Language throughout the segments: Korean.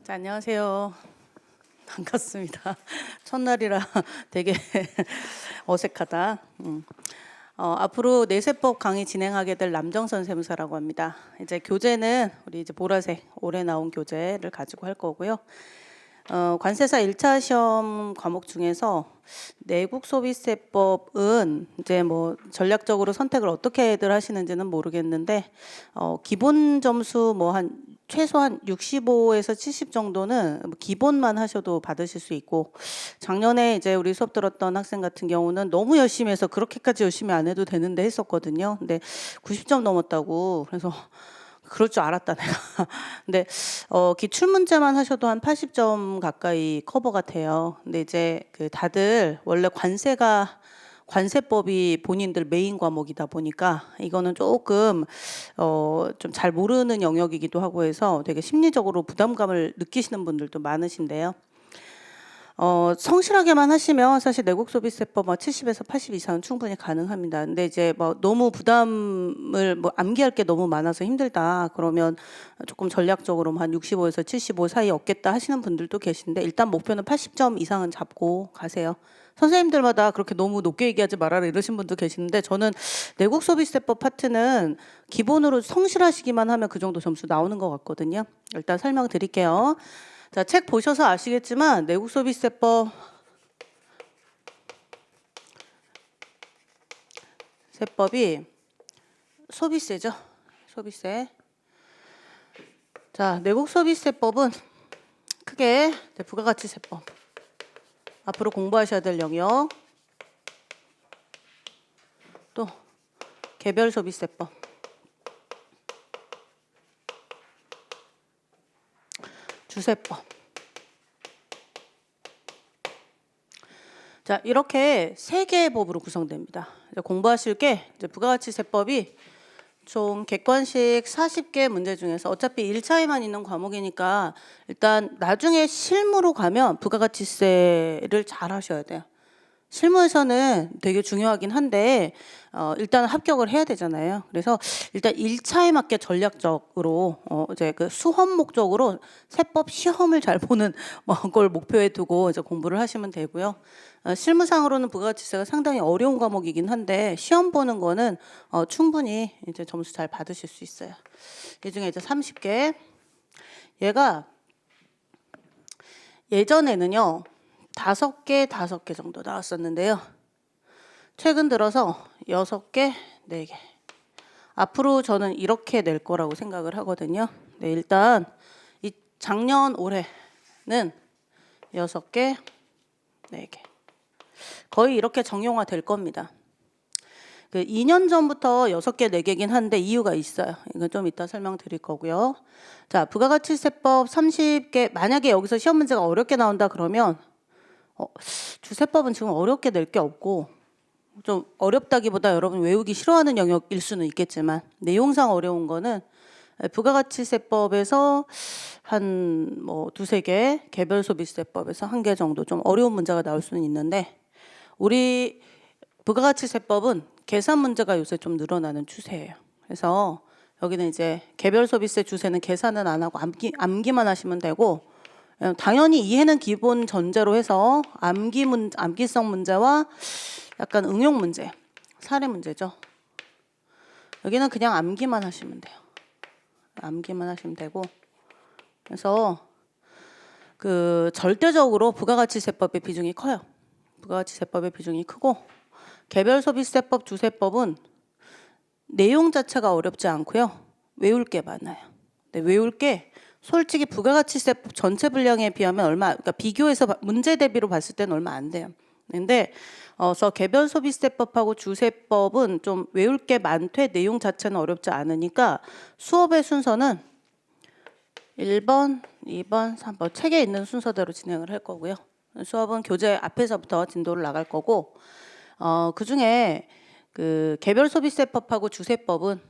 자, 안녕하세요. 반갑습니다. 첫날이라 되게 어색하다. 앞으로 내세법 강의 진행하게 될 남정선 세무사라고 합니다. 이제 교재는 우리 이제 보라색 올해 나온 교재를 가지고 할 거고요. 관세사 1차 시험 과목 중에서 내국소비세법은 이제 뭐 전략적으로 선택을 어떻게들 하시는지는 모르겠는데 기본 점수 뭐 한 최소한 65에서 70 정도는 뭐 기본만 하셔도 받으실 수 있고, 작년에 이제 우리 수업 들었던 학생 같은 경우는 너무 열심히 해서 그렇게까지 열심히 안 해도 되는데 했었거든요. 근데 90점 넘었다고. 그래서 그럴 줄 알았다 내가. 근데 기출 문제만 하셔도 한 80점 가까이 커버가 돼요. 근데 이제 그 다들 원래 관세법이 본인들 메인 과목이다 보니까 이거는 조금 좀 잘 모르는 영역이기도 하고 해서 되게 심리적으로 부담감을 느끼시는 분들도 많으신데요. 성실하게만 하시면 사실 내국소비세법 70에서 80 이상은 충분히 가능합니다. 근데 이제 뭐 너무 부담을 뭐 암기할 게 너무 많아서 힘들다 그러면 조금 전략적으로 한 65에서 75 사이 얻겠다 하시는 분들도 계신데, 일단 목표는 80점 이상은 잡고 가세요. 선생님들마다 그렇게 너무 높게 얘기하지 말아라 이러신 분도 계시는데, 저는 내국소비세법 파트는 기본으로 성실하시기만 하면 그 정도 점수 나오는 것 같거든요. 일단 설명드릴게요. 자, 책 보셔서 아시겠지만 내국소비세법이 소비세죠. 소비세. 자, 내국소비세법은 크게 부가가치세법. 앞으로 공부하셔야 될 영역. 또 개별소비세법. 주세법. 자, 이렇게 3개의 법으로 구성됩니다. 이제 공부하실 게 이제 부가가치세법이 총 객관식 40개 문제 중에서 어차피 1차에만 있는 과목이니까 일단 나중에 실무로 가면 부가가치세를 잘 하셔야 돼요. 실무에서는 되게 중요하긴 한데 일단 합격을 해야 되잖아요. 그래서 일단 1차에 맞게 전략적으로 이제 그 수험 목적으로 세법 시험을 잘 보는 걸 목표에 두고 이제 공부를 하시면 되고요. 실무상으로는 부가가치세가 상당히 어려운 과목이긴 한데 시험 보는 거는 충분히 이제 점수 잘 받으실 수 있어요. 이 중에 이제 30개. 얘가 예전에는요 5개 정도 나왔었는데요. 최근 들어서 6개, 4개. 앞으로 저는 이렇게 낼 거라고 생각을 하거든요. 네, 일단 이 작년 올해는 6개, 4개. 거의 이렇게 정형화 될 겁니다. 그 2년 전부터 6개, 4개긴 한데 이유가 있어요. 이건 좀 이따 설명드릴 거고요. 자, 부가가치세법 30개. 만약에 여기서 시험 문제가 어렵게 나온다 그러면 주세법은 지금 어렵게 낼 게 없고, 좀 어렵다기보다 여러분 외우기 싫어하는 영역일 수는 있겠지만 내용상 어려운 거는 부가가치세법에서 한 뭐 2-3개, 개별소비세법에서 1개 정도 좀 어려운 문제가 나올 수는 있는데, 우리 부가가치세법은 계산 문제가 요새 좀 늘어나는 추세예요. 그래서 여기는 이제 개별소비세 주세는 계산은 안 하고 암기만 하시면 되고, 당연히 이해는 기본 전제로 해서 암기성 문제와 약간 응용 문제, 사례 문제죠. 여기는 그냥 암기만 하시면 돼요. 암기만 하시면 되고, 그래서 그 절대적으로 부가가치세법의 비중이 커요. 부가가치세법의 비중이 크고, 개별소비세법, 주세법은 내용 자체가 어렵지 않고요. 외울 게 많아요. 근데 외울 게 솔직히 부가가치세법 전체 분량에 비하면 그러니까 비교해서 문제 대비로 봤을 때는 얼마 안 돼요. 근데 그래서 개별소비세법하고 주세법은 좀 외울 게 많되 내용 자체는 어렵지 않으니까 수업의 순서는 1번, 2번, 3번 책에 있는 순서대로 진행을 할 거고요. 수업은 교재 앞에서부터 진도를 나갈 거고, 그 중에 그 개별소비세법하고 주세법은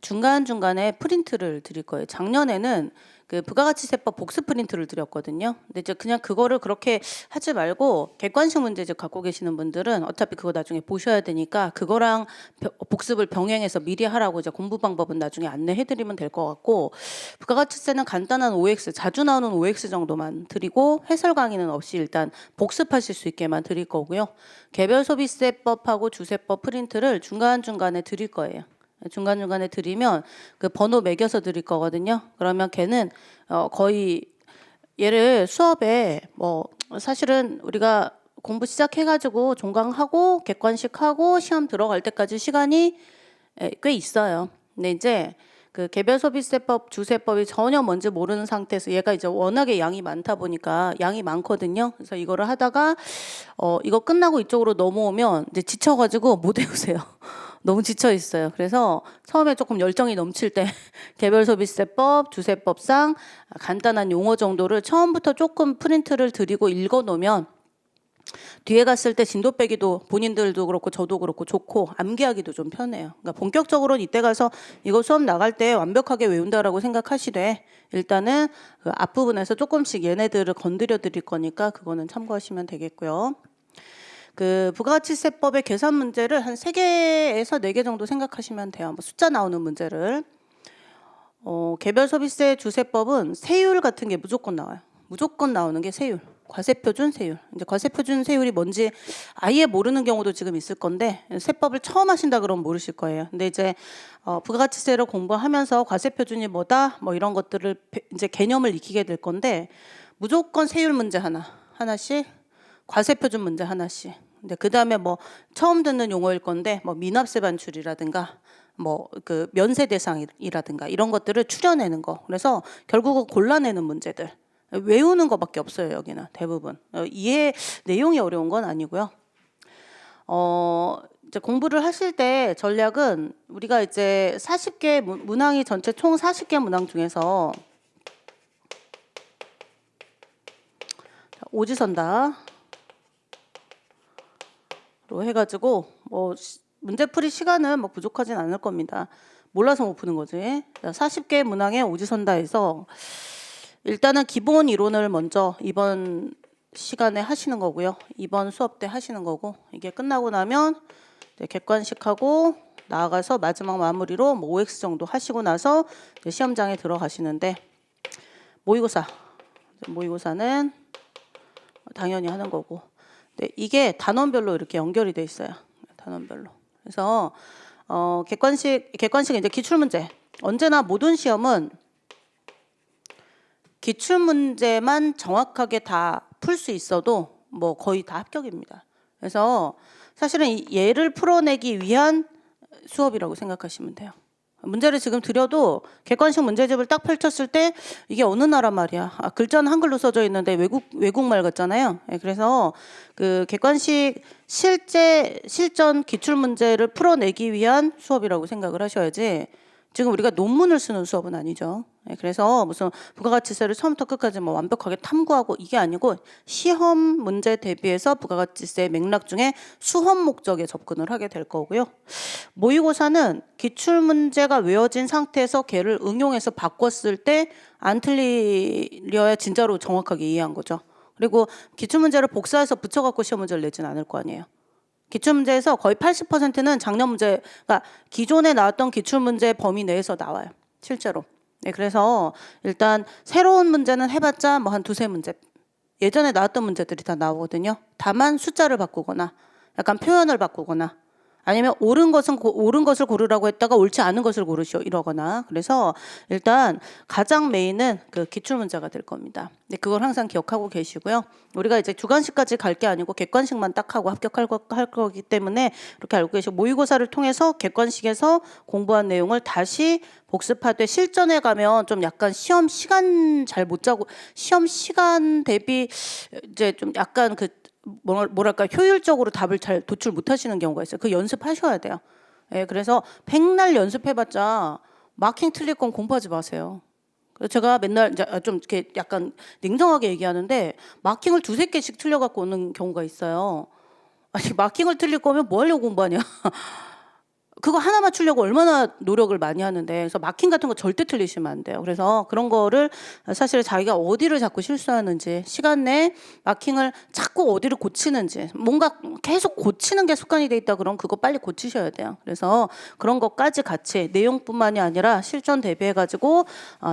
중간중간에 프린트를 드릴 거예요. 작년에는 그 부가가치세법 복습 프린트를 드렸거든요. 근데 이제 그냥 그거를 그렇게 하지 말고 객관식 문제집 갖고 계시는 분들은 어차피 그거 나중에 보셔야 되니까 그거랑 복습을 병행해서 미리 하라고 이제 공부 방법은 나중에 안내해드리면 될 것 같고, 부가가치세는 간단한 OX, 자주 나오는 OX 정도만 드리고 해설 강의는 없이 일단 복습하실 수 있게만 드릴 거고요. 개별소비세법하고 주세법 프린트를 중간중간에 드릴 거예요. 중간중간에 드리면 그 번호 매겨서 드릴 거거든요. 그러면 걔는 거의 얘를 수업에 뭐 사실은 우리가 공부 시작해가지고 종강하고 객관식하고 시험 들어갈 때까지 시간이 꽤 있어요. 근데 이제 그 개별소비세법, 주세법이 전혀 뭔지 모르는 상태에서 얘가 이제 워낙에 양이 많다 보니까 양이 많거든요. 그래서 이거를 하다가 이거 끝나고 이쪽으로 넘어오면 이제 지쳐가지고 못 외우세요. 너무 지쳐 있어요. 그래서 처음에 조금 열정이 넘칠 때 개별소비세법, 주세법상 간단한 용어 정도를 처음부터 조금 프린트를 드리고 읽어 놓으면 뒤에 갔을 때 진도 빼기도 본인들도 그렇고 저도 그렇고 좋고 암기하기도 좀 편해요. 그러니까 본격적으로는 이때 가서 이거 수업 나갈 때 완벽하게 외운다라고 생각하시되 일단은 그 앞부분에서 조금씩 얘네들을 건드려 드릴 거니까 그거는 참고하시면 되겠고요. 그 부가가치세법의 계산 문제를 한 3개에서 4개 정도 생각하시면 돼요. 뭐 숫자 나오는 문제를. 개별소비세 주세법은 세율 같은 게 무조건 나와요. 무조건 나오는 게 세율. 과세표준 세율. 이제 과세표준 세율이 뭔지 아예 모르는 경우도 지금 있을 건데 세법을 처음 하신다 그러면 모르실 거예요. 근데 이제 부가가치세를 공부하면서 과세표준이 뭐다 뭐 이런 것들을 이제 개념을 익히게 될 건데 무조건 세율 문제 하나씩 과세표준 문제 하나씩. 근데 그 다음에 뭐 처음 듣는 용어일 건데 뭐 미납세 반출이라든가 뭐 그 면세 대상이라든가 이런 것들을 추려내는 거. 그래서 결국은 골라내는 문제들. 외우는 것밖에 없어요. 여기는 대부분. 이해 내용이 어려운 건 아니고요. 이제 공부를 하실 때 전략은 우리가 이제 40개 문항이 전체 총 40개 문항 중에서 오지선다 로 해가지고 뭐 문제풀이 시간은 뭐 부족하진 않을 겁니다. 몰라서 못 푸는 거지. 40개 문항에 오지선다에서 일단은 기본 이론을 먼저 이번 시간에 하시는 거고요. 이번 수업 때 하시는 거고 이게 끝나고 나면 이제 객관식하고 나아가서 마지막 마무리로 뭐 OX 정도 하시고 나서 이제 시험장에 들어가시는데 모의고사는 당연히 하는 거고. 네, 이게 단원별로 이렇게 연결이 돼 있어요. 단원별로. 그래서 객관식 이제 기출문제. 언제나 모든 시험은 기출문제만 정확하게 다 풀 수 있어도 뭐 거의 다 합격입니다. 그래서 사실은 얘를 풀어내기 위한 수업이라고 생각하시면 돼요. 문제를 지금 드려도 객관식 문제집을 딱 펼쳤을 때 이게 어느 나라 말이야. 글자는 한글로 써져 있는데 외국말 같잖아요. 그래서 그 객관식 실전 기출 문제를 풀어내기 위한 수업이라고 생각을 하셔야지 지금 우리가 논문을 쓰는 수업은 아니죠. 그래서 무슨 부가가치세를 처음부터 끝까지 뭐 완벽하게 탐구하고 이게 아니고 시험 문제 대비해서 부가가치세 맥락 중에 수험 목적에 접근을 하게 될 거고요. 모의고사는 기출 문제가 외워진 상태에서 걔를 응용해서 바꿨을 때 안 틀려야 진짜로 정확하게 이해한 거죠. 그리고 기출 문제를 복사해서 붙여갖고 시험 문제를 내진 않을 거 아니에요. 기출문제에서 거의 80%는 작년 문제, 그러니까 기존에 나왔던 기출문제 범위 내에서 나와요. 실제로. 네, 그래서 일단 새로운 문제는 해봤자 뭐 한 2-3문제. 예전에 나왔던 문제들이 다 나오거든요. 다만 숫자를 바꾸거나 약간 표현을 바꾸거나 아니면 옳은 것을 고르라고 했다가 옳지 않은 것을 고르시오 이러거나. 그래서 일단 가장 메인은 그 기출 문제가 될 겁니다. 근데 그걸 항상 기억하고 계시고요. 우리가 이제 주관식까지 갈 게 아니고 객관식만 딱 하고 합격할 거기 때문에 이렇게 알고 계시고 모의고사를 통해서 객관식에서 공부한 내용을 다시 복습하되 실전에 가면 좀 약간 시험 시간 잘 못 짜고 시험 시간 대비 이제 좀 약간 그 뭐랄까 효율적으로 답을 잘 도출 못하시는 경우가 있어요. 그 연습하셔야 돼요. 예, 그래서 백날 연습해봤자 마킹 틀릴 건 공부하지 마세요. 그래서 제가 맨날 이제 좀 이렇게 약간 냉정하게 얘기하는데 마킹을 2-3개씩 틀려갖고 오는 경우가 있어요. 아니 마킹을 틀릴 거면 뭐 하려고 공부하냐. 그거 하나 맞추려고 얼마나 노력을 많이 하는데, 그래서 마킹 같은 거 절대 틀리시면 안 돼요. 그래서 그런 거를 사실 자기가 어디를 자꾸 실수하는지, 시간 내에 마킹을 자꾸 어디를 고치는지, 뭔가 계속 고치는 게 습관이 돼 있다 그러면 그거 빨리 고치셔야 돼요. 그래서 그런 것까지 같이 내용뿐만이 아니라 실전 대비해 가지고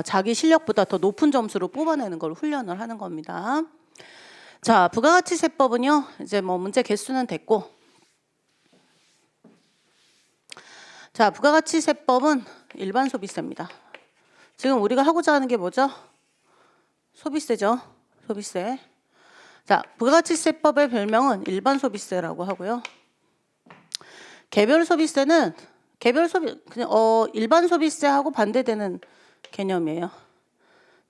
자기 실력보다 더 높은 점수를 뽑아내는 걸 훈련을 하는 겁니다. 자, 부가가치 세법은요, 이제 뭐 문제 개수는 됐고, 자, 부가가치 세법은 일반 소비세입니다. 지금 우리가 하고자 하는 게 뭐죠? 소비세죠. 소비세. 자, 부가가치 세법의 별명은 일반 소비세라고 하고요. 개별 소비세는 그냥 일반 소비세하고 반대되는 개념이에요.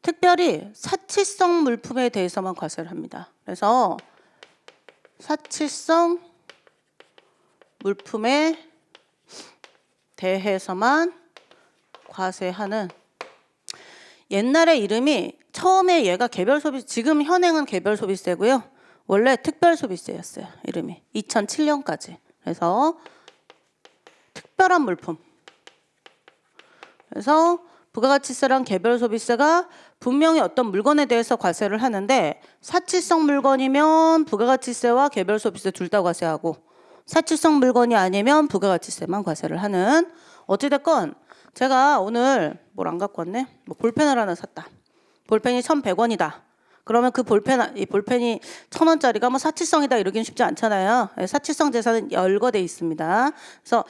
특별히 사치성 물품에 대해서만 과세를 합니다. 그래서 사치성 물품에 대해서만 과세하는, 옛날에 이름이 처음에 얘가 개별 소비, 지금 현행은 개별 소비세고요. 원래 특별 소비세였어요. 이름이 2007년까지. 그래서 특별한 물품. 그래서 부가가치세랑 개별 소비세가 분명히 어떤 물건에 대해서 과세를 하는데, 사치성 물건이면 부가가치세와 개별 소비세 둘 다 과세하고, 사치성 물건이 아니면 부가가치세만 과세를 하는, 어찌됐건 제가 오늘 뭘 안 갖고 왔네? 뭐 볼펜을 하나 샀다. 볼펜이 1,100원이다. 그러면 이 볼펜이 1,000원짜리가 뭐 사치성이다 이러긴 쉽지 않잖아요. 사치성 재산은 열거돼 있습니다. 그래서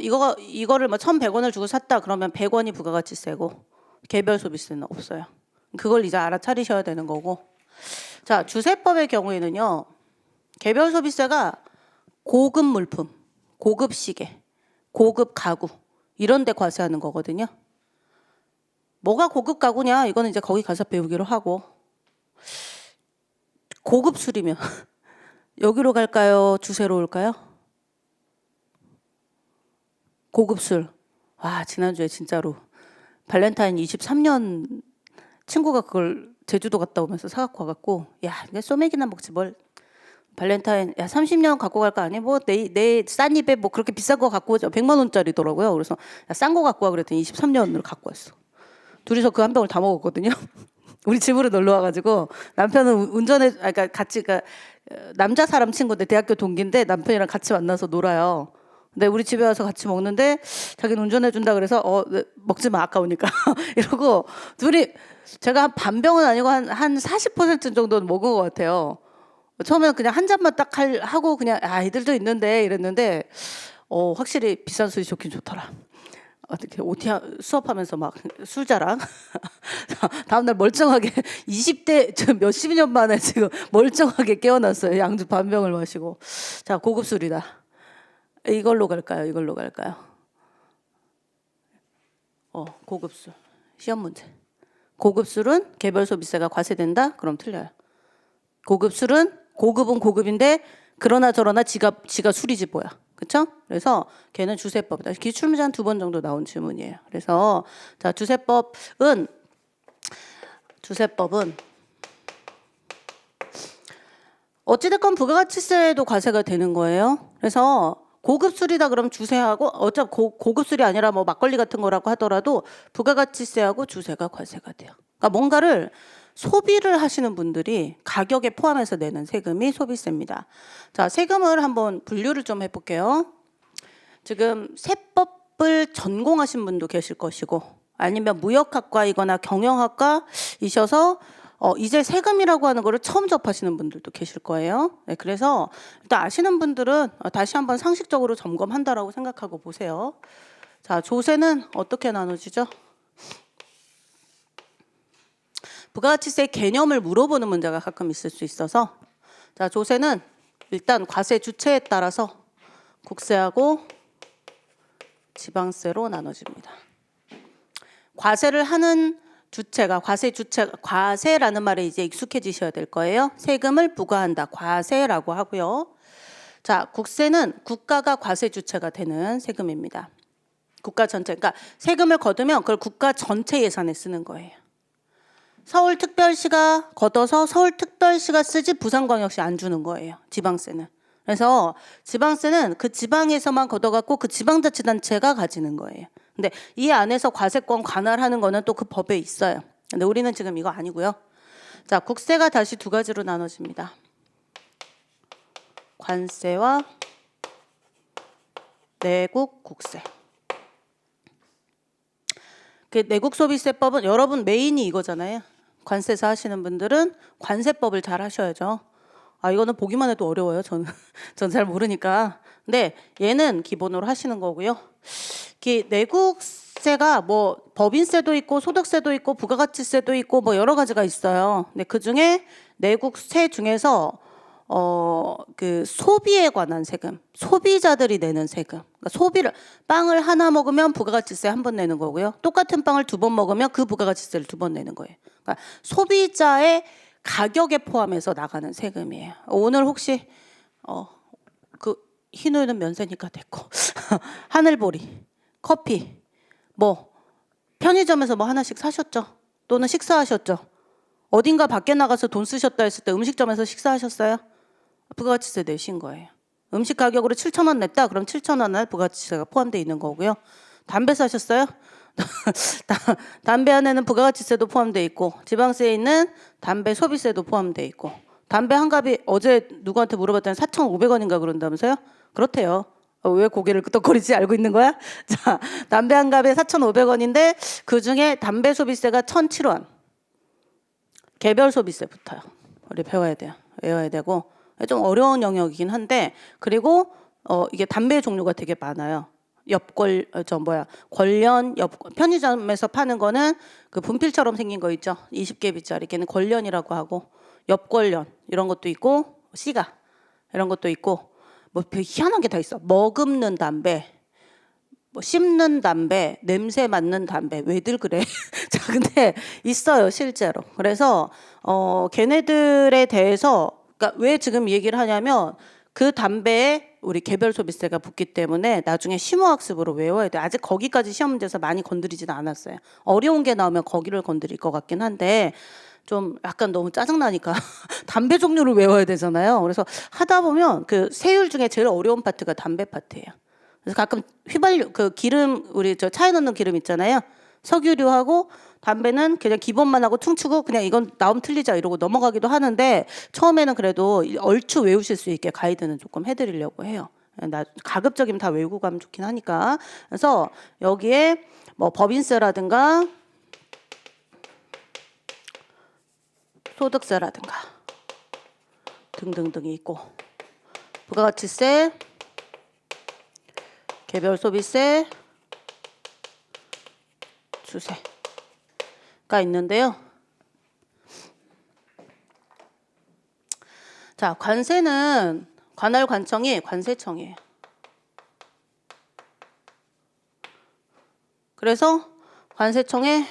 이거를 뭐 1,100원을 주고 샀다 그러면 100원이 부가가치세고 개별 소비세는 없어요. 그걸 이제 알아차리셔야 되는 거고. 자, 주세법의 경우에는요, 개별 소비세가 고급 물품, 고급 시계, 고급 가구 이런 데 과세하는 거거든요. 뭐가 고급 가구냐? 이거는 이제 거기 가서 배우기로 하고. 고급 술이면 여기로 갈까요? 주세로 올까요? 고급 술. 와, 지난주에 진짜로 발렌타인 23년 친구가 그걸 제주도 갔다 오면서 사갖고 와갖고, 야, 이게 소맥이나 먹지 뭘. 발렌타인, 야, 30년 갖고 갈 거 아니? 뭐, 내 싼 입에 뭐 그렇게 비싼 거 갖고 오죠. 100만 원짜리더라고요. 그래서, 야, 싼 거 갖고 와. 그랬더니 23년을 갖고 왔어. 둘이서 그 한 병을 다 먹었거든요. 우리 집으로 놀러 와가지고, 남편은 그러니까 같이, 남자 사람 친구인데 대학교 동기인데 남편이랑 같이 만나서 놀아요. 근데 우리 집에 와서 같이 먹는데 자기는 운전해준다 그래서, 네, 먹지 마, 아까우니까. 이러고, 둘이, 제가 한 반 병은 아니고 한 40% 정도는 먹은 것 같아요. 처음에는 그냥 한 잔만 딱 하고 그냥 아이들도 있는데 이랬는데, 확실히 비싼 술이 좋긴 좋더라. 어떻게 OT 수업하면서 막 술자랑. 다음날 멀쩡하게 20대 몇십 년 만에 지금 멀쩡하게 깨어났어요. 양주 반 병을 마시고. 자, 고급 술이다. 이걸로 갈까요? 이걸로 갈까요? 고급 술. 시험 문제. 고급 술은 개별 소비세가 과세된다? 그럼 틀려요. 고급 술은 고급은 고급인데 그러나 저러나 지가 술이지 뭐야. 그렇죠? 그래서 걔는 주세법이다. 기출문제 한 2번 정도 나온 질문이에요. 그래서 자, 주세법은 어찌됐건 부가가치세도 과세가 되는 거예요. 그래서 고급 술이다 그러면 주세하고, 어차피 고급 술이 아니라 뭐 막걸리 같은 거라고 하더라도 부가가치세하고 주세가 과세가 돼요. 그러니까 뭔가를 소비를 하시는 분들이 가격에 포함해서 내는 세금이 소비세입니다. 자, 세금을 한번 분류를 좀 해볼게요. 지금 세법을 전공하신 분도 계실 것이고, 아니면 무역학과이거나 경영학과이셔서 이제 세금이라고 하는 거를 처음 접하시는 분들도 계실 거예요. 네, 그래서 일단 아시는 분들은 다시 한번 상식적으로 점검한다라고 생각하고 보세요. 자, 조세는 어떻게 나눠지죠? 부가가치세 개념을 물어보는 문제가 가끔 있을 수 있어서, 자, 조세는 일단 과세 주체에 따라서 국세하고 지방세로 나눠집니다. 과세를 하는 주체가, 과세라는 말에 이제 익숙해지셔야 될 거예요. 세금을 부과한다, 과세라고 하고요. 자, 국세는 국가가 과세 주체가 되는 세금입니다. 국가 전체, 그러니까 세금을 거두면 그걸 국가 전체 예산에 쓰는 거예요. 서울특별시가 걷어서 서울특별시가 쓰지 부산광역시 안 주는 거예요. 지방세는. 그래서 지방세는 그 지방에서만 걷어갖고 그 지방자치단체가 가지는 거예요. 근데 이 안에서 과세권 관할하는 거는 또 그 법에 있어요. 근데 우리는 지금 이거 아니고요. 자, 국세가 다시 두 가지로 나눠집니다. 관세와 내국 국세. 그 내국소비세법은 여러분 메인이 이거잖아요. 관세사 하시는 분들은 관세법을 잘 하셔야죠. 아, 이거는 보기만 해도 어려워요. 저는 잘 모르니까. 근데 얘는 기본으로 하시는 거고요. 내국세가 뭐 법인세도 있고 소득세도 있고 부가가치세도 있고 뭐 여러 가지가 있어요. 근데 그 중에 내국세 중에서 그 소비에 관한 세금, 소비자들이 내는 세금. 그러니까 소비를 빵을 하나 먹으면 부가가치세 한 번 내는 거고요. 똑같은 빵을 두 번 먹으면 그 부가가치세를 두 번 내는 거예요. 그러니까 소비자의 가격에 포함해서 나가는 세금이에요. 오늘 혹시 그 흰우유는 면세니까 됐고 하늘보리, 커피, 뭐 편의점에서 뭐 하나씩 사셨죠? 또는 식사하셨죠? 어딘가 밖에 나가서 돈 쓰셨다 했을 때 음식점에서 식사하셨어요? 부가가치세 내신 거예요. 음식 가격으로 7,000원 냈다? 그럼 7,000원에 부가가치세가 포함되어 있는 거고요. 담배 사셨어요? 담배 안에는 부가가치세도 포함되어 있고 지방세에 있는 담배 소비세도 포함되어 있고 담배 한 갑이 어제 누구한테 물어봤더니 4,500원인가 그런다면서요? 그렇대요. 왜 고개를 끄덕거리지? 알고 있는 거야? 자, 담배 한 갑에 4,500원인데 그중에 담배 소비세가 1,007원. 개별 소비세 붙어요. 우리 배워야 돼요. 외워야 되고 좀 어려운 영역이긴 한데 그리고 이게 담배 종류가 되게 많아요. 권련, 편의점에서 파는 거는 그 분필처럼 생긴 거 있죠. 20개비짜리 걔는 권련이라고 하고 엽권련 이런 것도 있고 시가 이런 것도 있고 뭐 희한한 게 다 있어. 머금는 담배, 뭐 씹는 담배, 냄새 맡는 담배. 왜들 그래? 자, 근데 있어요 실제로. 그래서 걔네들에 대해서 그러니까 왜 지금 얘기를 하냐면 그 담배에 우리 개별 소비세가 붙기 때문에 나중에 심오학습으로 외워야 돼. 아직 거기까지 시험 문제에서 많이 건드리지는 않았어요. 어려운 게 나오면 거기를 건드릴 것 같긴 한데 좀 약간 너무 짜증나니까 담배 종류를 외워야 되잖아요. 그래서 하다 보면 그 세율 중에 제일 어려운 파트가 담배 파트예요. 그래서 가끔 휘발유 그 기름 우리 저 차에 넣는 기름 있잖아요. 석유류하고 담배는 그냥 기본만 하고 퉁치고 그냥 이건 나오면 틀리자 이러고 넘어가기도 하는데 처음에는 그래도 얼추 외우실 수 있게 가이드는 조금 해드리려고 해요. 가급적이면 다 외우고 가면 좋긴 하니까. 그래서 여기에 뭐 법인세라든가 소득세라든가 등등등이 있고 부가가치세, 개별 소비세, 주세가 있는데요. 자, 관세는 관할 관청이 관세청이에요. 그래서 관세청의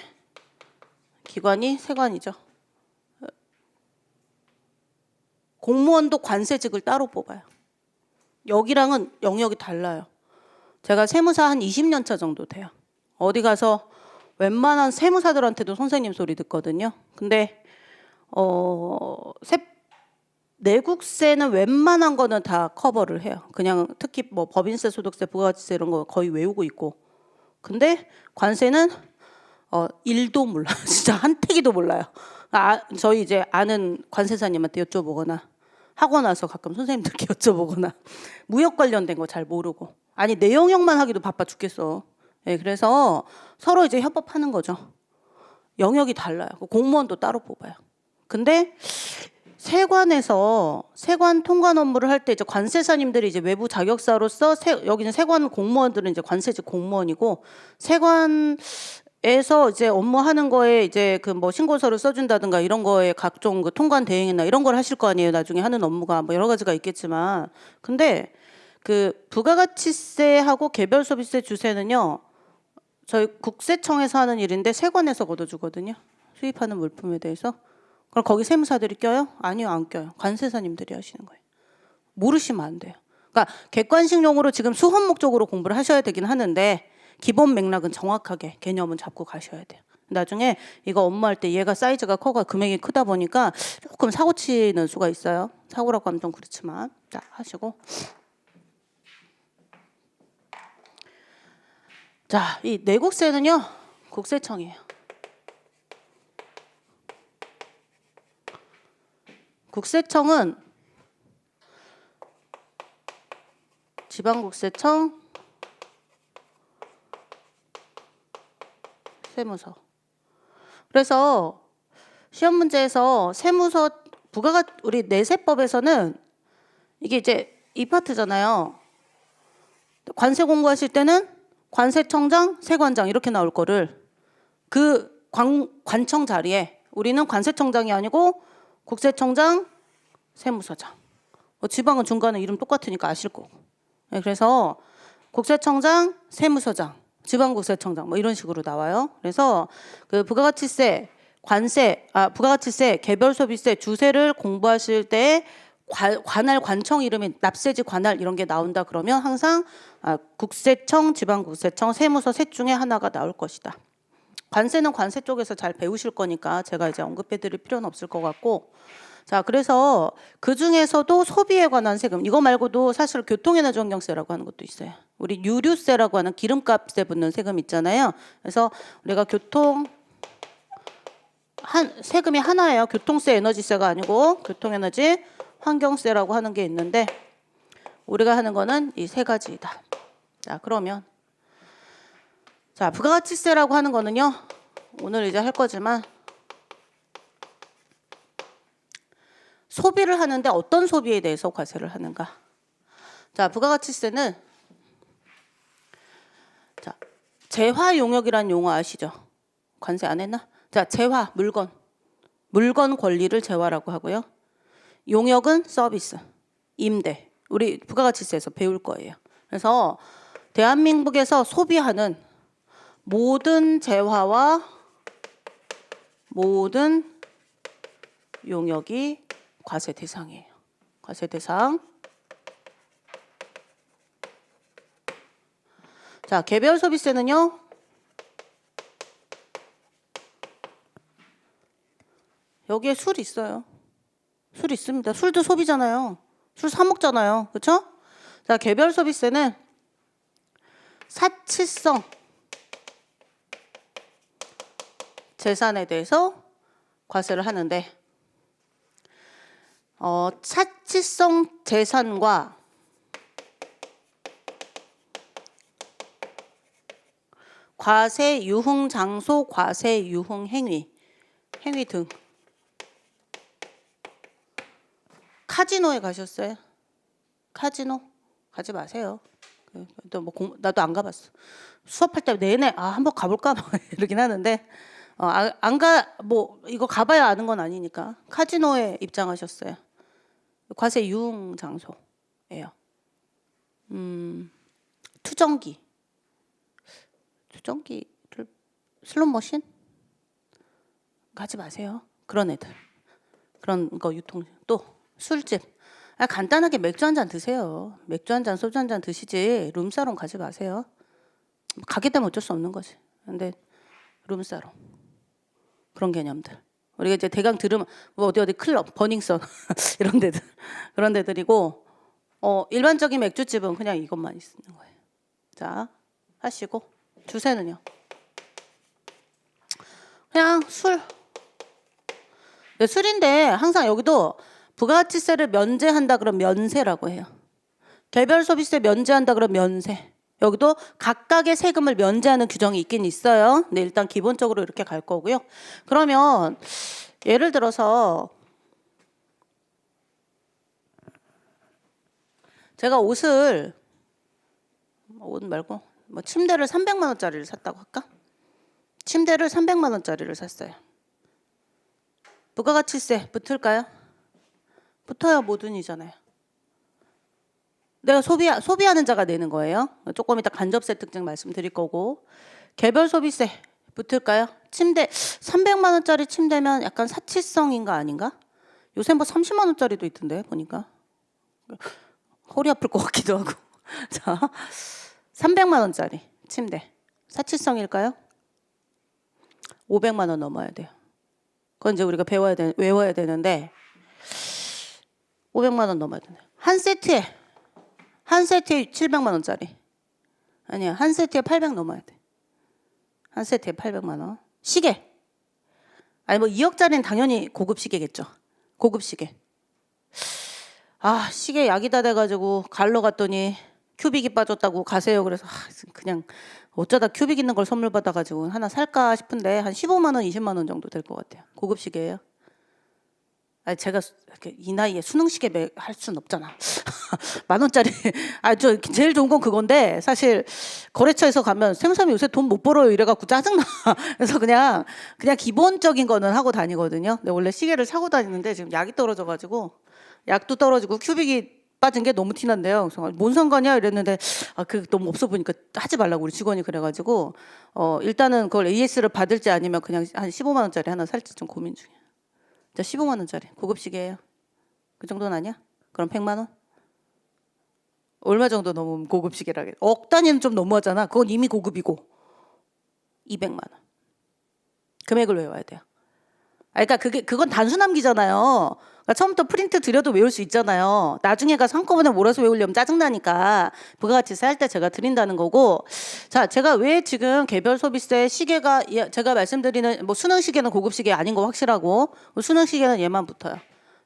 기관이 세관이죠. 공무원도 관세직을 따로 뽑아요. 여기랑은 영역이 달라요. 제가 세무사 한 20년 차 정도 돼요. 어디 가서 웬만한 세무사들한테도 선생님 소리 듣거든요. 근데 내국세는 웬만한 거는 다 커버를 해요. 그냥 특히 뭐 법인세, 소득세, 부가가치세 이런 거 거의 외우고 있고. 근데 관세는 1도 몰라요. 진짜 한 태기도 몰라요. 저희 이제 아는 관세사님한테 여쭤보거나 하고 나서 가끔 선생님들께 여쭤보거나 무역 관련된 거 잘 모르고 아니 내 영역만 하기도 바빠 죽겠어. 네, 그래서 서로 이제 협업하는 거죠. 영역이 달라요. 공무원도 따로 뽑아요. 근데 세관에서 세관 통관 업무를 할 때 이제 관세사님들이 이제 외부 자격사로서 여기는 세관 공무원들은 이제 관세직 공무원이고 세관에서 이제 업무하는 거에 이제 그 뭐 신고서를 써준다든가 이런 거에 각종 그 통관 대행이나 이런 걸 하실 거 아니에요. 나중에 하는 업무가 뭐 여러 가지가 있겠지만 근데 그 부가가치세하고 개별 소비세 주세는요. 저희 국세청에서 하는 일인데 세관에서 걷어주거든요. 수입하는 물품에 대해서. 그럼 거기 세무사들이 껴요? 아니요, 안 껴요. 관세사님들이 하시는 거예요. 모르시면 안 돼요. 그러니까 객관식용으로 지금 수험 목적으로 공부를 하셔야 되긴 하는데 기본 맥락은 정확하게 개념은 잡고 가셔야 돼요. 나중에 이거 업무할 때 얘가 사이즈가 커가 금액이 크다 보니까 조금 사고 치는 수가 있어요. 사고라고 하면 좀 그렇지만. 자, 하시고. 자, 이 내국세는요, 국세청이에요. 국세청은 지방국세청, 세무서. 그래서 시험 문제에서 세무서 우리 내세법에서는 이게 이제 이 파트잖아요. 관세 공부하실 때는 관세청장, 세관장 이렇게 나올 거를 그 관청 자리에 우리는 관세청장이 아니고 국세청장, 세무서장. 지방은 중간에 이름 똑같으니까 아실 거고. 네, 그래서 국세청장, 세무서장, 지방국세청장 뭐 이런 식으로 나와요. 그래서 그 부가가치세, 부가가치세, 개별소비세, 주세를 공부하실 때 관할 관청 이름이 납세지 관할 이런 게 나온다 그러면 항상 국세청, 지방국세청, 세무서 셋 중에 하나가 나올 것이다. 관세는 관세 쪽에서 잘 배우실 거니까 제가 이제 언급해 드릴 필요는 없을 것 같고, 자, 그래서 그 중에서도 소비에 관한 세금, 이거 말고도 사실 교통에너지환경세라고 하는 것도 있어요. 우리 유류세라고 하는 기름값에 붙는 세금 있잖아요. 그래서 우리가 세금이 하나예요. 교통세, 에너지세가 아니고 교통에너지 환경세라고 하는 게 있는데 우리가 하는 거는 이 세 가지이다. 자, 그러면 자, 부가가치세라고 하는 거는요, 오늘 이제 할 거지만 소비를 하는데 어떤 소비에 대해서 과세를 하는가. 자, 부가가치세는 자, 재화 용역이라는 용어 아시죠? 관세 안 했나? 자, 재화, 물건 권리를 재화라고 하고요. 용역은 서비스, 임대. 우리 부가가치세에서 배울 거예요. 그래서 대한민국에서 소비하는 모든 재화와 모든 용역이 과세 대상이에요. 과세 대상. 자, 개별 소비세는요, 여기에 술 있어요. 술 있습니다. 술도 소비잖아요. 술 사 먹잖아요. 그렇죠? 자, 개별 소비세는 사치성 재산에 대해서 과세를 하는데, 사치성 재산과 과세 유흥 장소, 과세 유흥 행위 등. 카지노에 가셨어요? 카지노 가지 마세요. 또 뭐 나도 안 가봤어. 수업할 때 내내 한번 가볼까 이러긴 하는데 뭐 이거 가봐야 아는 건 아니니까. 카지노에 입장하셨어요. 과세 유흥 장소예요. 투정기를 슬롯머신 가지 마세요. 그런 애들, 그런 거 유통. 또 술집, 간단하게 맥주 한 잔 드세요. 맥주 한 잔, 소주 한 잔 드시지 룸사롱 가지 마세요. 가게 되면 어쩔 수 없는 거지. 근데 룸사롱 그런 개념들 우리가 이제 대강 들으면 뭐 어디 클럽, 버닝썬 이런 데들, 그런 데들이고, 일반적인 맥주집은 그냥 이것만 있는 거예요. 자, 하시고. 주세는요, 그냥 술. 네, 술인데 항상 여기도 부가가치세를 면제한다 그러면 면세라고 해요. 개별 소비세 면제한다 그러면 면세. 여기도 각각의 세금을 면제하는 규정이 있긴 있어요. 근데 일단 기본적으로 이렇게 갈 거고요. 그러면 예를 들어서 제가 옷 말고 뭐 침대를 300만 원짜리를 샀다고 할까? 침대를 300만 원짜리를 샀어요. 부가가치세 붙을까요? 붙어야 모든이잖아요. 내가 소비하는 자가 내는 거예요. 조금 이따 간접세 특징 말씀드릴 거고. 개별 소비세 붙을까요? 침대 300만 원짜리 침대면 약간 사치성인가 아닌가? 요새 뭐 30만 원짜리도 있던데 보니까. 허리 아플 것 같기도 하고. 자, 300만 원짜리 침대 사치성일까요? 500만 원 넘어야 돼요. 그건 이제 우리가 외워야 되는데 500만 원 넘어야 되네요. 한 세트에 700만 원짜리. 아니야, 한 세트에 800 넘어야 돼. 한 세트에 800만 원. 시계. 아니 뭐 2억짜리는 당연히 고급 시계겠죠. 고급 시계. 아, 시계 약이 다 돼가지고 갈러 갔더니 큐빅이 빠졌다고 가세요. 그래서 그냥 어쩌다 큐빅 있는 걸 선물 받아가지고 하나 살까 싶은데 한 15만 원, 20만 원 정도 될 것 같아요. 고급 시계예요. 아니 제가 이렇게 이 나이에 수능 시계 할 수는 없잖아. 만 원짜리. 저 제일 좋은 건 그건데 사실 거래처에서 가면 샘삼이 요새 돈 못 벌어요 이래갖고 짜증나. 그래서 그냥 기본적인 거는 하고 다니거든요. 근데 원래 시계를 사고 다니는데 지금 약이 떨어져가지고 약도 떨어지고 큐빅이 빠진 게 너무 티난데요. 그래서 뭔 상관이야 이랬는데 그 너무 없어 보니까 하지 말라고 우리 직원이 그래가지고 일단은 그걸 AS를 받을지 아니면 그냥 한 15만 원짜리 하나 살지 좀 고민 중이야. 15만 원짜리 고급 시계예요. 그 정도는 아니야? 그럼 100만 원? 얼마 정도 넘으면 고급 시계라게? 억 단위는 좀 너무하잖아. 그건 이미 고급이고 200만 원. 금액을 외워야 돼요. 그러니까 그건 단순함기잖아요. 그러니까 처음부터 프린트 드려도 외울 수 있잖아요. 나중에 가서 한꺼번에 몰아서 외우려면 짜증나니까 부가가치세 할 때 제가 드린다는 거고. 자, 제가 왜 지금 개별 소비세 시계가 제가 말씀드리는 뭐 수능 시계는 고급 시계 아닌 거 확실하고 수능 시계는 얘만 붙어요.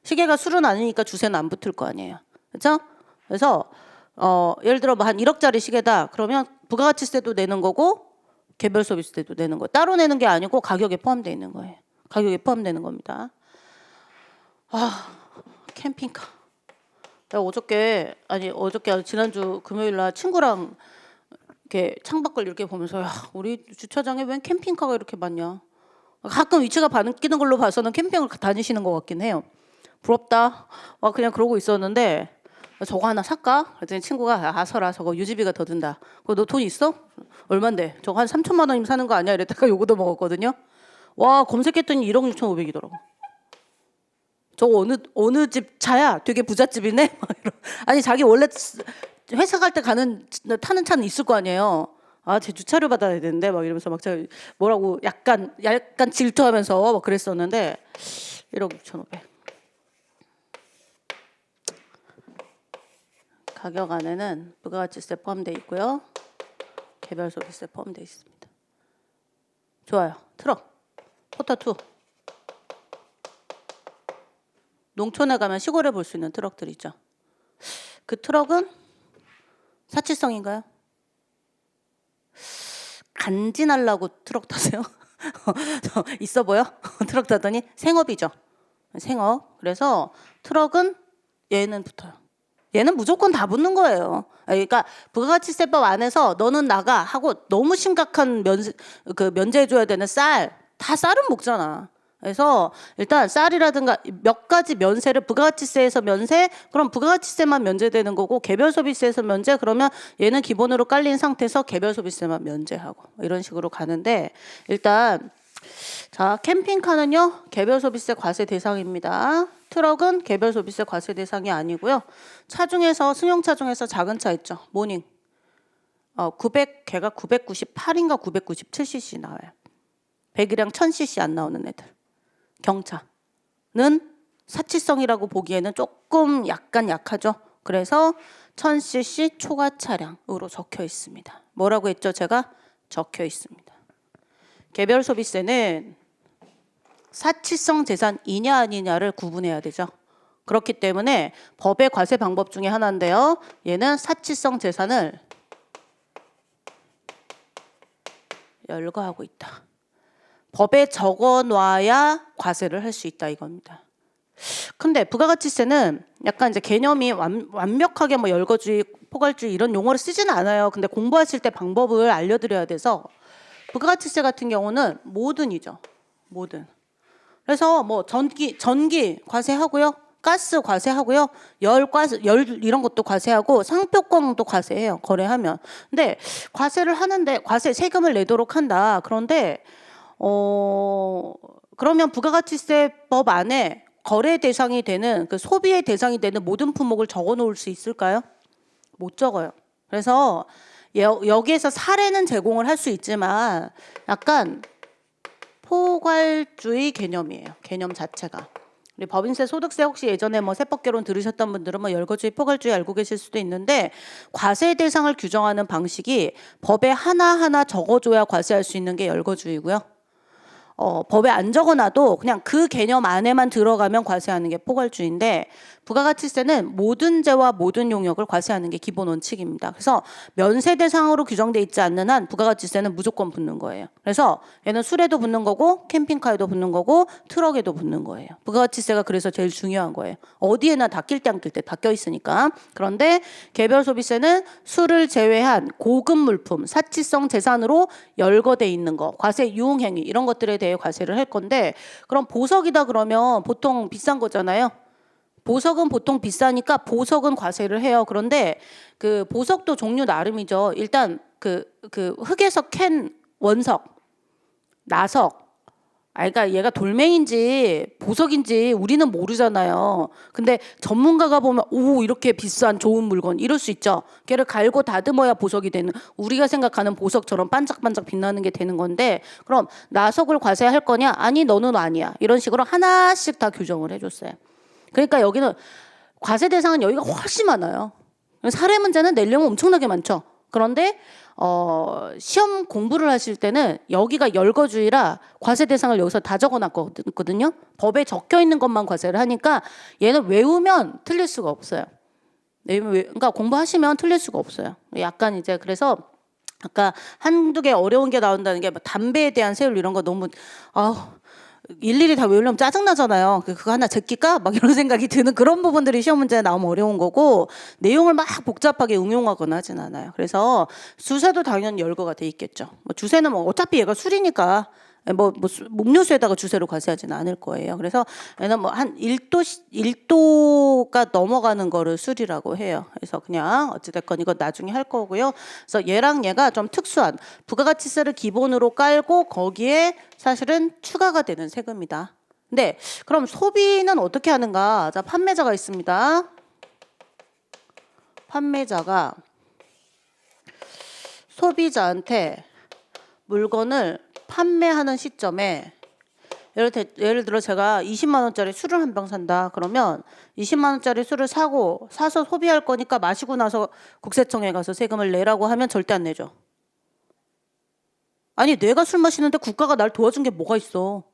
시계가 술은 아니니까 주세는 안 붙을 거 아니에요. 그렇죠? 그래서 예를 들어 뭐 한 1억짜리 시계다. 그러면 부가가치세도 내는 거고 개별 소비세도 내는 거. 따로 내는 게 아니고 가격에 포함되어 있는 거예요. 가격에 포함되는 겁니다. 캠핑카. 내가 어저께 지난주 금요일 날 친구랑 이렇게 창밖을 이렇게 보면서 야, 우리 주차장에 웬 캠핑카가 이렇게 많냐. 가끔 위치가 바뀌는 걸로 봐서는 캠핑을 다니시는 것 같긴 해요. 부럽다. 그냥 그러고 있었는데 저거 하나 살까? 그랬더니 친구가 서라 저거 유지비가 더 든다. 너 돈 있어? 얼만데? 저거 한 3천만 원이면 사는 거 아니야? 이랬다가 요거도 먹었거든요. 와, 검색했더니 1억 6,500이더라고. 저거 어느 집 차야? 되게 부잣집이네? 아니 자기 원래 회사 갈 때 타는 차는 있을 거 아니에요. 제 주차료 받아야 되는데 막 이러면서 막 제가 뭐라고 약간 질투하면서 막 그랬었는데 1억 6,500. 가격 안에는 부가가치세 포함되어 있고요. 개별 소비세 포함되어 있습니다. 좋아요. 트럭. 포타2. 농촌에 가면 시골에 볼 수 있는 트럭들 있죠. 그 트럭은 사치성인가요? 간지날라고 트럭 타세요? 있어 보여? 트럭 타더니 생업이죠. 생업. 그래서 트럭은 얘는 붙어요. 얘는 무조건 다 붙는 거예요. 그러니까 부가가치세법 안에서 너는 나가 하고 너무 심각한 면제해줘야 되는 다 쌀은 먹잖아. 그래서 일단 쌀이라든가 몇 가지 면세를 부가가치세에서 면세, 그럼 부가가치세만 면제되는 거고 개별 소비세에서 면제, 그러면 얘는 기본으로 깔린 상태에서 개별 소비세만 면제하고 이런 식으로 가는데 일단 자, 캠핑카는요 개별 소비세 과세 대상입니다. 트럭은 개별 소비세 과세 대상이 아니고요. 차 중에서 승용차 중에서 작은 차 있죠. 모닝. 걔가 998인가 997cc 나와요. 100이랑 1000cc 안 나오는 애들. 경차는 사치성이라고 보기에는 조금 약하죠. 그래서 1000cc 초과 차량으로 적혀 있습니다. 뭐라고 했죠? 제가 적혀 있습니다. 개별 소비세는 사치성 재산이냐 아니냐를 구분해야 되죠. 그렇기 때문에 법의 과세 방법 중에 하나인데요. 얘는 사치성 재산을 열거하고 있다. 법에 적어놔야 과세를 할 수 있다 이겁니다. 근데 부가가치세는 약간 이제 개념이 완벽하게 뭐 열거주의, 포괄주의 이런 용어를 쓰지는 않아요. 근데 공부하실 때 방법을 알려드려야 돼서 부가가치세 같은 경우는 모든이죠. 모든. 그래서 뭐 전기 과세하고요. 가스 과세하고요. 열 이런 것도 과세하고 상표권도 과세해요. 거래하면. 근데 과세를 하는데 세금을 내도록 한다. 그런데 그러면 부가가치세법 안에 거래 대상이 되는 그 소비의 대상이 되는 모든 품목을 적어 놓을 수 있을까요? 못 적어요. 그래서 여기에서 사례는 제공을 할 수 있지만 약간 포괄주의 개념이에요. 개념 자체가. 우리 법인세, 소득세 혹시 예전에 뭐 세법개론 들으셨던 분들은 뭐 열거주의, 포괄주의 알고 계실 수도 있는데 과세 대상을 규정하는 방식이 법에 하나하나 적어줘야 과세할 수 있는 게 열거주의고요. 법에 안 적어놔도 그냥 그 개념 안에만 들어가면 과세하는 게 포괄주의인데 부가가치세는 모든 재와 모든 용역을 과세하는 게 기본 원칙입니다. 그래서 면세 대상으로 규정돼 있지 않는 한 부가가치세는 무조건 붙는 거예요. 그래서 얘는 술에도 붙는 거고 캠핑카에도 붙는 거고 트럭에도 붙는 거예요. 부가가치세가 그래서 제일 중요한 거예요. 어디에나 다 낄 때 안 낄 때 다 껴 있으니까. 그런데 개별 소비세는 술을 제외한 고급 물품, 사치성 재산으로 열거돼 있는 거, 과세 유흥행위 이런 것들에 대해 과세를 할 건데 그럼 보석이다 그러면 보통 비싼 거잖아요. 보석은 보통 비싸니까 보석은 과세를 해요. 그런데 그 보석도 종류 나름이죠. 일단 그 흙에서 캔 원석, 나석, 그러니까 얘가 돌멩인지 보석인지 우리는 모르잖아요. 근데 전문가가 보면 오 이렇게 비싼 좋은 물건 이럴 수 있죠. 걔를 갈고 다듬어야 보석이 되는, 우리가 생각하는 보석처럼 반짝반짝 빛나는 게 되는 건데 그럼 나석을 과세할 거냐? 아니 너는 아니야. 이런 식으로 하나씩 다 규정을 해줬어요. 그러니까 여기는 과세 대상은 여기가 훨씬 많아요. 사례 문제는 내려면 엄청나게 많죠. 그런데 시험 공부를 하실 때는 여기가 열거주의라 과세 대상을 여기서 다 적어놨거든요. 법에 적혀 있는 것만 과세를 하니까 얘는 외우면 틀릴 수가 없어요. 그러니까 공부하시면 틀릴 수가 없어요. 약간 이제 그래서 아까 한두 개 어려운 게 나온다는 게 담배에 대한 세율 이런 거 너무 일일이 다 외우려면 짜증나잖아요. 그거 하나 제낄까? 막 이런 생각이 드는 그런 부분들이 시험 문제에 나오면 어려운 거고 내용을 막 복잡하게 응용하거나 하진 않아요. 그래서 주세도 당연히 열거가 돼 있겠죠. 뭐 주세는 뭐 어차피 얘가 술이니까 뭐 음료수에다가 주세로 과세하지는 않을 거예요. 그래서 얘는 뭐 한 1도가 넘어가는 거를 술이라고 해요. 그래서 그냥 어찌됐건 이건 나중에 할 거고요. 그래서 얘랑 얘가 좀 특수한 부가가치세를 기본으로 깔고 거기에 사실은 추가가 되는 세금이다. 근데 그럼 소비는 어떻게 하는가? 자, 판매자가 있습니다. 판매자가 소비자한테 물건을 판매하는 시점에 예를 들어 제가 20만 원짜리 술을 한 병 산다. 그러면 20만 원짜리 술을 사서 소비할 거니까 마시고 나서 국세청에 가서 세금을 내라고 하면 절대 안 내죠. 아니 내가 술 마시는데 국가가 날 도와준 게 뭐가 있어.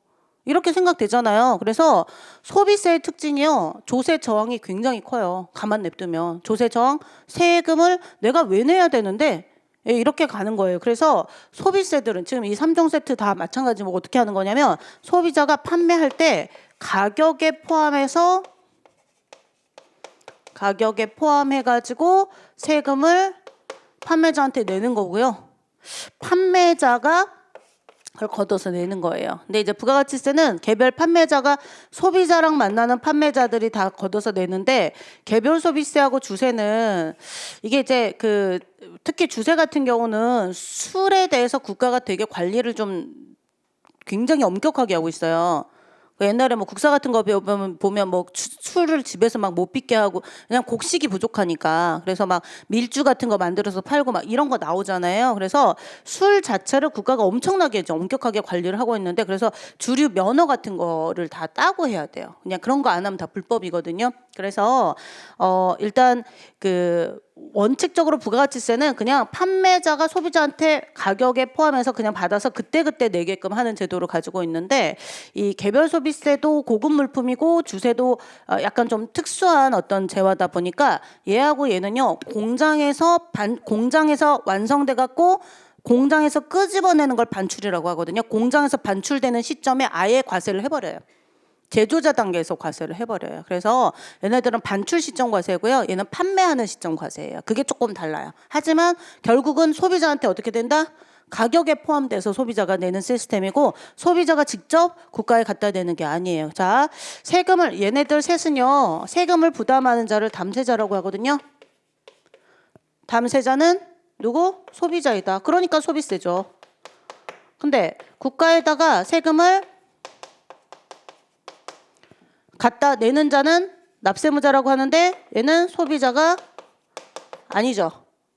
이렇게 생각되잖아요. 그래서 소비세의 특징이요. 조세 저항이 굉장히 커요. 가만 냅두면. 조세 저항, 세금을 내가 왜 내야 되는데 이렇게 가는 거예요. 그래서 소비세들은 지금 이 3종 세트 다 마찬가지로 어떻게 하는 거냐면 소비자가 판매할 때 가격에 포함해가지고 세금을 판매자한테 내는 거고요. 판매자가 그걸 걷어서 내는 거예요. 근데 이제 부가가치세는 개별 판매자가 소비자랑 만나는 판매자들이 다 걷어서 내는데 개별 소비세하고 주세는 이게 이제 특히 주세 같은 경우는 술에 대해서 국가가 되게 관리를 좀 굉장히 엄격하게 하고 있어요. 옛날에 뭐 국사 같은 거 보면 뭐 술을 집에서 막 못 빚게 하고 그냥 곡식이 부족하니까 그래서 막 밀주 같은 거 만들어서 팔고 막 이런 거 나오잖아요. 그래서 술 자체를 국가가 엄청나게 이제 엄격하게 관리를 하고 있는데 그래서 주류 면허 같은 거를 다 따고 해야 돼요. 그냥 그런 거 안 하면 다 불법이거든요. 그래서 일단 원칙적으로 부가가치세는 그냥 판매자가 소비자한테 가격에 포함해서 그냥 받아서 그때그때 내게끔 하는 제도를 가지고 있는데 이 개별 소비세도 고급 물품이고 주세도 약간 좀 특수한 어떤 재화다 보니까 얘하고 얘는요 공장에서 완성돼 갖고 공장에서 끄집어내는 걸 반출이라고 하거든요. 공장에서 반출되는 시점에 아예 과세를 해버려요. 제조자 단계에서 과세를 해버려요. 그래서 얘네들은 반출 시점 과세고요. 얘는 판매하는 시점 과세예요. 그게 조금 달라요. 하지만 결국은 소비자한테 어떻게 된다? 가격에 포함돼서 소비자가 내는 시스템이고 소비자가 직접 국가에 갖다 대는 게 아니에요. 자, 얘네들 셋은요. 세금을 부담하는 자를 담세자라고 하거든요. 담세자는 누구? 소비자이다. 그러니까 소비세죠. 근데 국가에다가 세금을 갖다 내는 자는 납세무자라고 하는데 얘는 소비자가 아니죠.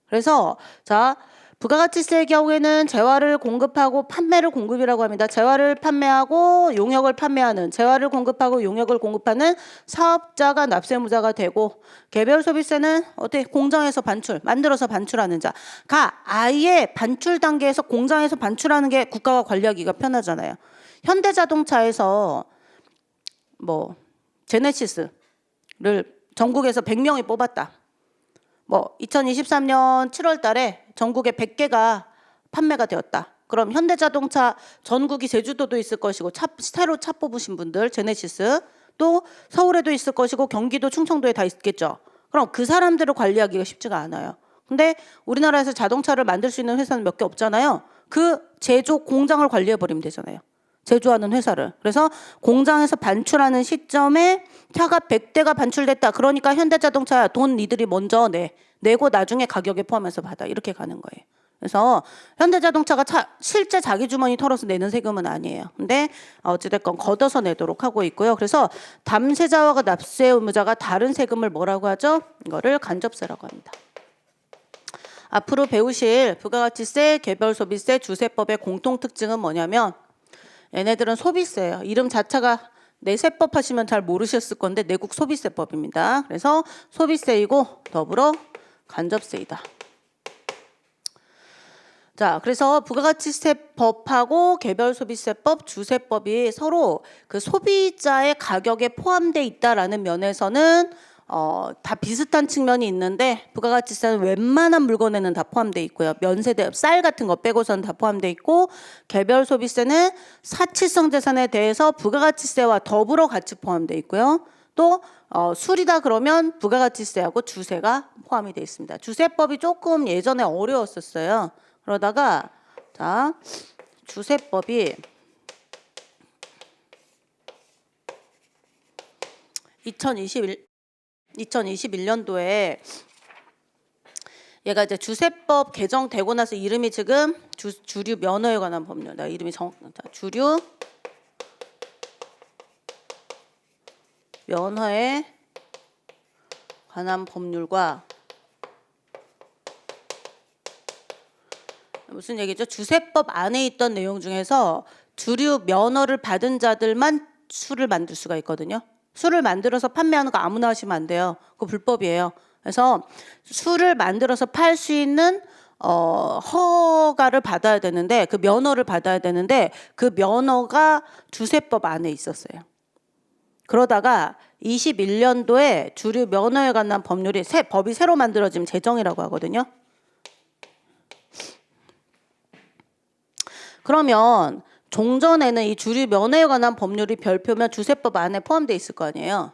그래서 자 부가가치세의 경우에는 재화를 공급하고 판매를 공급이라고 합니다. 재화를 판매하고 용역을 판매하는, 재화를 공급하고 용역을 공급하는 사업자가 납세무자가 되고, 개별 소비세는 어떻게 공장에서 반출, 만들어서 반출하는 자가 아예 반출 단계에서 공장에서 반출하는 게 국가가 관리하기가 편하잖아요. 현대자동차에서 뭐 제네시스를 전국에서 100명이 뽑았다. 2023년 7월 달에 전국에 100개가 판매가 되었다. 그럼 현대자동차 전국이 제주도도 있을 것이고 새로 차 뽑으신 분들 제네시스 또 서울에도 있을 것이고 경기도 충청도에 다 있겠죠. 그럼 그 사람들을 관리하기가 쉽지가 않아요. 근데 우리나라에서 자동차를 만들 수 있는 회사는 몇 개 없잖아요. 그 제조 공장을 관리해버리면 되잖아요. 제조하는 회사를. 그래서 공장에서 반출하는 시점에 차가 100대가 반출됐다. 그러니까 현대자동차 돈 니들이 먼저 내고 나중에 가격에 포함해서 받아. 이렇게 가는 거예요. 그래서 현대자동차가 실제 자기 주머니 털어서 내는 세금은 아니에요. 근데 어찌됐건 걷어서 내도록 하고 있고요. 그래서 담세자와 납세 의무자가 다른 세금을 뭐라고 하죠? 이거를 간접세라고 합니다. 앞으로 배우실 부가가치세, 개별소비세, 주세법의 공통특징은 뭐냐면 얘네들은 소비세예요. 이름 자체가 내세법 하시면 잘 모르셨을 건데 내국 소비세법입니다. 그래서 소비세이고 더불어 간접세이다. 자, 그래서 부가가치세법하고 개별소비세법, 주세법이 서로 그 소비자의 가격에 포함되어 있다라는 면에서는 다 비슷한 측면이 있는데 부가가치세는 웬만한 물건에는 다 포함되어 있고요. 면세대, 쌀 같은 거 빼고서는 다 포함되어 있고 개별소비세는 사치성 재산에 대해서 부가가치세와 더불어 같이 포함되어 있고요. 또 술이다 그러면 부가가치세하고 주세가 포함이 되어 있습니다. 주세법이 조금 예전에 어려웠었어요. 그러다가 자 주세법이 2021년도에 얘가 이제 주세법 개정되고 나서 이름이 지금 주류 면허에 관한 법률. 나 이름이 주류 면허에 관한 법률과 무슨 얘기죠? 주세법 안에 있던 내용 중에서 주류 면허를 받은 자들만 술을 만들 수가 있거든요. 술을 만들어서 판매하는 거 아무나 하시면 안 돼요. 그거 불법이에요. 그래서 술을 만들어서 팔 수 있는 허가를 받아야 되는데 그 면허를 받아야 되는데 그 면허가 주세법 안에 있었어요. 그러다가 21년도에 주류 면허에 관한 법이 새로 만들어진 제정이라고 하거든요. 그러면 종전에는 이 주류 면허에 관한 법률이 별표면 주세법 안에 포함되어 있을 거 아니에요.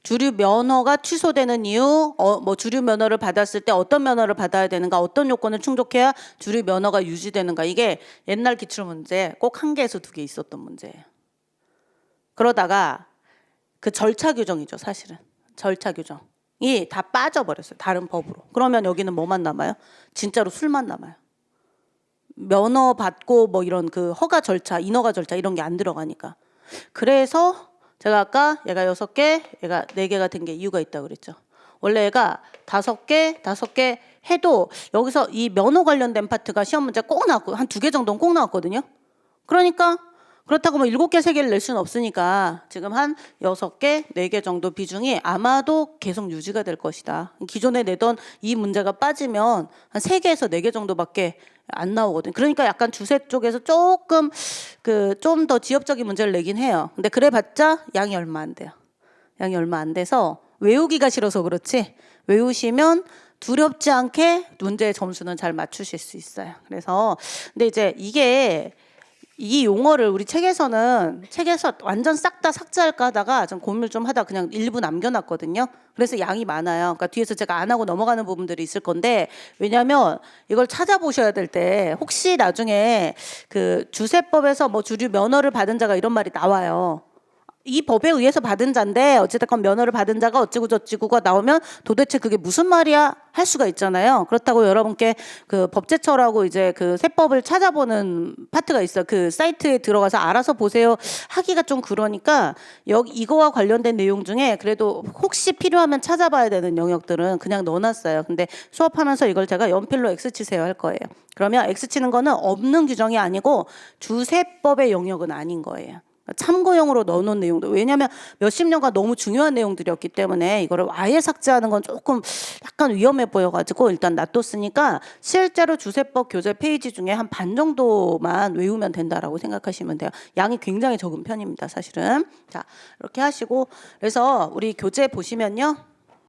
주류 면허가 취소되는 이유, 주류 면허를 받았을 때 어떤 면허를 받아야 되는가, 어떤 요건을 충족해야 주류 면허가 유지되는가. 이게 옛날 기출문제 꼭 1개에서 2개 있었던 문제예요. 그러다가 그 절차 규정이죠, 사실은. 절차 규정이 다 빠져버렸어요. 다른 법으로. 그러면 여기는 뭐만 남아요? 진짜로 술만 남아요. 면허 받고 이런 그 허가 절차, 인허가 절차 이런 게 안 들어가니까. 그래서 제가 아까 얘가 6개, 얘가 4개가 된 게 이유가 있다고 그랬죠. 원래 얘가 5개 해도 여기서 이 면허 관련된 파트가 시험 문제 꼭 나왔고 한 2개 정도는 꼭 나왔거든요. 그러니까 그렇다고 7개, 3개를 낼 수는 없으니까 지금 한 6개, 4개 정도 비중이 아마도 계속 유지가 될 것이다. 기존에 내던 이 문제가 빠지면 한 3개에서 4개 정도밖에 안 나오거든요. 그러니까 약간 주세 쪽에서 조금 좀 더 지엽적인 문제를 내긴 해요. 근데 그래봤자 양이 얼마 안 돼요. 양이 얼마 안 돼서 외우기가 싫어서 그렇지 외우시면 두렵지 않게 문제의 점수는 잘 맞추실 수 있어요. 그래서 근데 이제 이 용어를 우리 책에서 완전 싹 다 삭제할까 하다가 좀 고민을 좀 하다 그냥 일부 남겨놨거든요. 그래서 양이 많아요. 그러니까 뒤에서 제가 안 하고 넘어가는 부분들이 있을 건데 왜냐하면 이걸 찾아보셔야 될 때 혹시 나중에 그 주세법에서 주류 면허를 받은 자가 이런 말이 나와요. 이 법에 의해서 받은 자인데 어찌됐건 면허를 받은 자가 어찌고 저찌고가 나오면 도대체 그게 무슨 말이야 할 수가 있잖아요. 그렇다고 여러분께 그 법제처라고 이제 그 세법을 찾아보는 파트가 있어요. 그 사이트에 들어가서 알아서 보세요 하기가 좀 그러니까 여기 이거와 관련된 내용 중에 그래도 혹시 필요하면 찾아봐야 되는 영역들은 그냥 넣어놨어요. 근데 수업하면서 이걸 제가 연필로 X 치세요 할 거예요. 그러면 X 치는 거는 없는 규정이 아니고 주세법의 영역은 아닌 거예요. 참고용으로 넣어놓은 내용들. 왜냐하면 몇십 년간 너무 중요한 내용들이었기 때문에 이거를 아예 삭제하는 건 조금 약간 위험해 보여가지고 일단 놔뒀으니까 실제로 주세법 교재 페이지 중에 한 반 정도만 외우면 된다라고 생각하시면 돼요. 양이 굉장히 적은 편입니다, 사실은. 자, 이렇게 하시고 그래서 우리 교재 보시면요.